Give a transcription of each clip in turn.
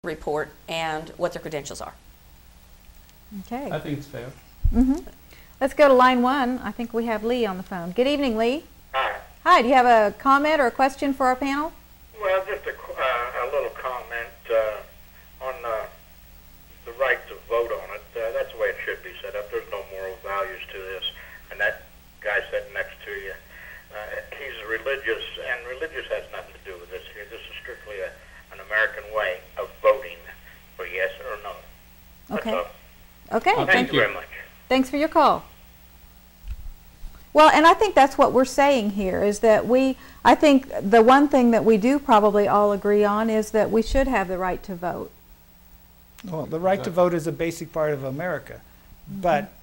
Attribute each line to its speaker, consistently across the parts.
Speaker 1: report and what their credentials are.
Speaker 2: Okay.
Speaker 3: I think it's fair.
Speaker 2: Let's go to line 1. I think we have Lee on the phone. Good evening, Lee.
Speaker 4: Hi.
Speaker 2: Hi, do you have a comment or a question for our panel?
Speaker 4: Well, just a little comment on the right to vote on it. That's the way it should be set up. There's no moral values to this. And that guy sitting next to you, he's religious, and religious has nothing to do with this here. This is strictly an American way of voting for yes or no.
Speaker 2: Okay.
Speaker 4: That's all.
Speaker 2: Okay.
Speaker 4: Thank you very much.
Speaker 2: Thanks for your call. Well, and I think that's what we're saying here is that I think the one thing that we do probably all agree on is that we should have the right to vote.
Speaker 5: Well, the right to vote is a basic part of America, but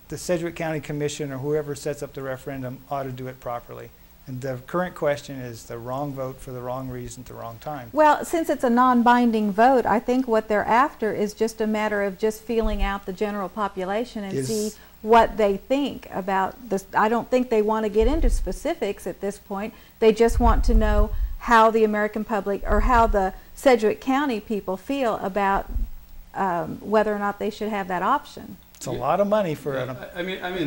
Speaker 5: the Sedgwick County Commission or whoever sets up the referendum ought to do it properly. And the current question is the wrong vote for the wrong reason at the wrong time.
Speaker 2: Well, since it's a non-binding vote, I think what they're after is just a matter of just feeling out the general population and see what they think about this. I don't think they want to get into specifics at this point. They just want to know how the American public or how the Sedgwick County people feel about whether or not they should have that option.
Speaker 5: It's a lot of money for an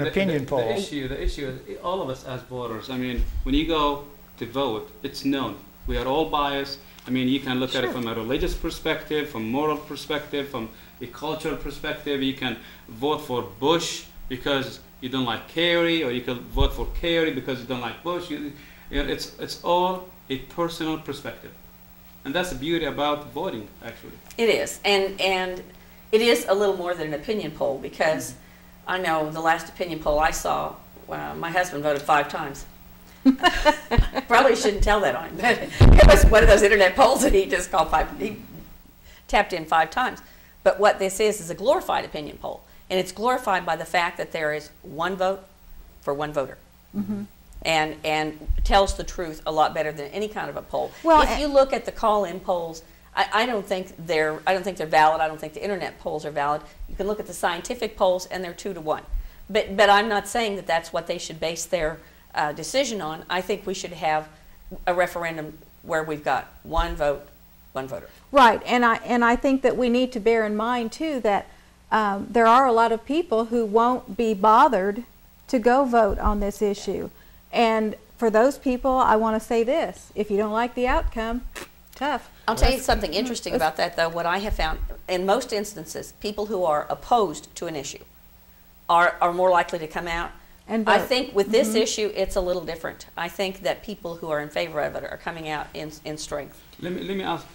Speaker 5: opinion poll.
Speaker 3: The issue is all of us as voters. I mean, when you go to vote, it's known. We are all biased. I mean, you can look at it from a religious perspective, from moral perspective, from a cultural perspective. You can vote for Bush because you don't like Kerry, or you can vote for Kerry because you don't like Bush. It's all a personal perspective. And that's the beauty about voting, actually.
Speaker 1: It is, and it is a little more than an opinion poll, because I know the last opinion poll I saw, my husband voted 5 times. Probably shouldn't tell that on him, but it was one of those internet polls that he just called he tapped in 5 times. But what this is a glorified opinion poll, and it's glorified by the fact that there is one vote for one voter. And tells the truth a lot better than any kind of a poll. Well, if you look at the call-in polls, I don't think they're valid. I don't think the internet polls are valid. You can look at the scientific polls, and they're 2 to 1. But I'm not saying that that's what they should base their decision on. I think we should have a referendum where we've got one vote, one voter.
Speaker 2: Right, and I think that we need to bear in mind too that there are a lot of people who won't be bothered to go vote on this issue. And for those people, I want to say this: if you don't like the outcome, tough.
Speaker 1: I'll tell you something interesting about that, though. What I have found, in most instances, people who are opposed to an issue are more likely to come out. And vote. I think with this issue, it's a little different. I think that people who are in favor of it are coming out in strength.
Speaker 3: Let me ask.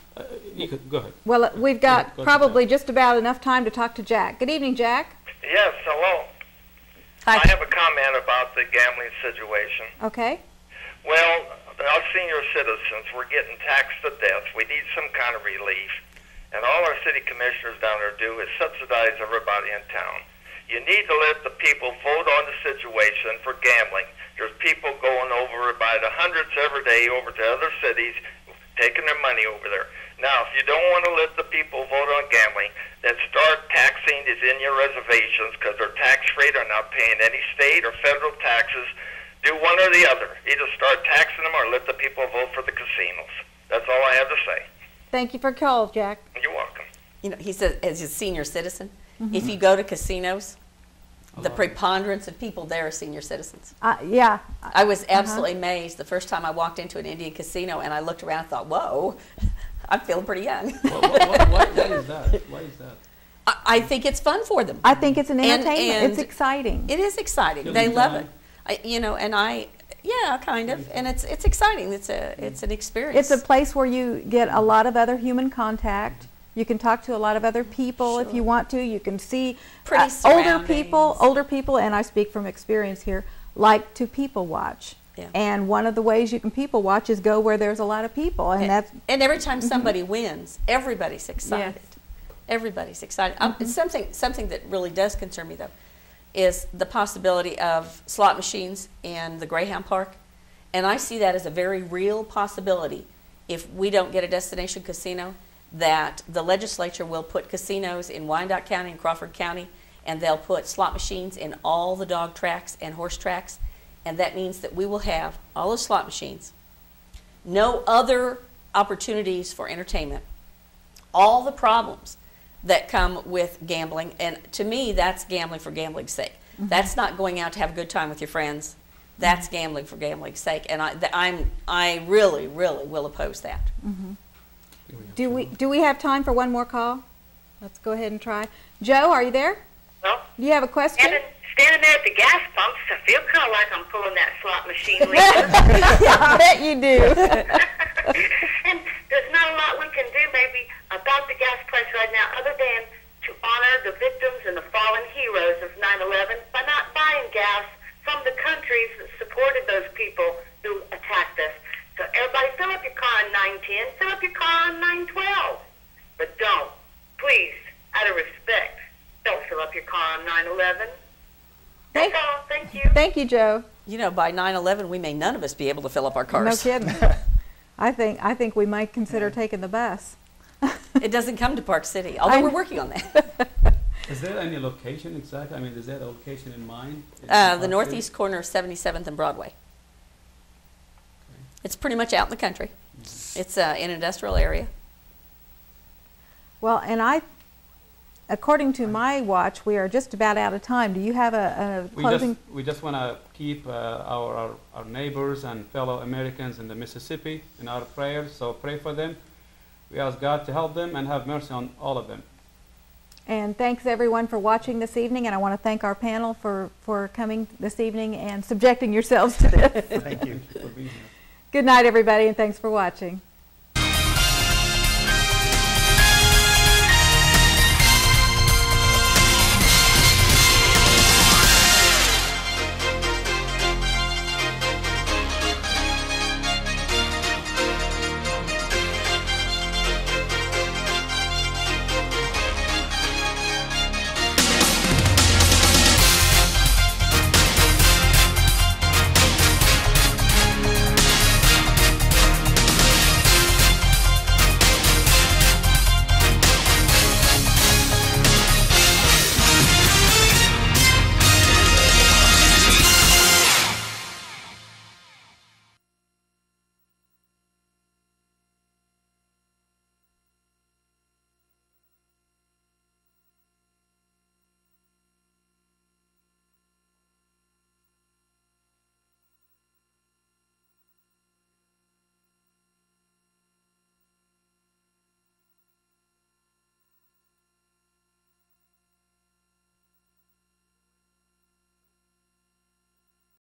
Speaker 3: Go ahead.
Speaker 2: Well, we've got probably just about enough time to talk to Jack. Good evening, Jack.
Speaker 4: Yes, hello.
Speaker 1: Hi.
Speaker 4: I have a comment about the gambling situation.
Speaker 2: Okay.
Speaker 4: Well, our senior citizens, we're getting taxed to death. We need some kind of relief. And all our city commissioners down there do is subsidize everybody in town. You need to let the people vote on the situation for gambling. There's people going over by the hundreds every day over to other cities, taking their money over there. Now, if you don't want to let the people vote on gambling, then start taxing these in your reservations, because they're tax-free. They're not paying any state or federal taxes. Do one or the other. Either start taxing them or let the people vote for the casinos. That's all I have to say.
Speaker 2: Thank you for your call, Jack.
Speaker 4: You're welcome.
Speaker 1: You know, he says, as a senior citizen, if you go to casinos, the preponderance of people there are senior citizens.
Speaker 2: Yeah.
Speaker 1: I was absolutely amazed the first time I walked into an Indian casino, and I looked around and thought, whoa, I'm feeling pretty young.
Speaker 3: Why is that? Why is that?
Speaker 1: I think it's fun for them.
Speaker 2: I think it's an entertainment.
Speaker 1: And
Speaker 2: it's exciting.
Speaker 1: It is exciting. They love it. Yeah, kind of. And it's exciting. It's an experience.
Speaker 2: It's a place where you get a lot of other human contact. You can talk to a lot of other people if you want to. You can see older people, and I speak from experience here, like to people watch. Yeah. And one of the ways you can people watch is go where there's a lot of people, and
Speaker 1: every time somebody wins, everybody's excited. Yes. Everybody's excited. Something that really does concern me, though, is the possibility of slot machines in the Greyhound Park, and I see that as a very real possibility. If we don't get a destination casino, that the legislature will put casinos in Wyandotte County and Crawford County, and they'll put slot machines in all the dog tracks and horse tracks, and that means that we will have all the slot machines, no other opportunities for entertainment, all the problems that come with gambling. And to me, that's gambling for gambling's sake. That's not going out to have a good time with your friends. That's gambling for gambling's sake. And I really, really will oppose that.
Speaker 2: Do we have time for one more call? Let's go ahead and try. Joe, are you there?
Speaker 6: Well,
Speaker 2: Do you have a question?
Speaker 6: standing there at the gas pumps, I feel kind of like I'm pulling that slot machine lever.
Speaker 2: I bet you do.
Speaker 6: And there's not a lot we can do maybe about the gas price right now other than to honor the victims and the fallen heroes of 9/11 by not buying gas from the countries that supported those people who attacked us. So everybody fill up your car on 910, fill up your car on 912. But don't, please, out of respect, don't fill up your car on 9/11. That's all. Thank you.
Speaker 2: Thank you, Joe.
Speaker 1: You know, by 9/11, we may none of us be able to fill up our cars.
Speaker 2: No kidding. I think we might consider taking the bus.
Speaker 1: It doesn't come to Park City, although we're working on that.
Speaker 3: Is there any location exactly? I mean, is there a location in mind?
Speaker 1: The northeast corner of 77th and Broadway. It's pretty much out in the country. It's in an industrial area.
Speaker 2: Well, and according to my watch, we are just about out of time. Do you have a closing?
Speaker 3: We just want to keep our neighbors and fellow Americans in the Mississippi in our prayers, so pray for them. We ask God to help them and have mercy on all of them.
Speaker 2: And thanks everyone for watching this evening, and I want to thank our panel for coming this evening and subjecting yourselves to this.
Speaker 5: Thank you.
Speaker 3: For being here.
Speaker 2: Good night, everybody, and thanks for watching.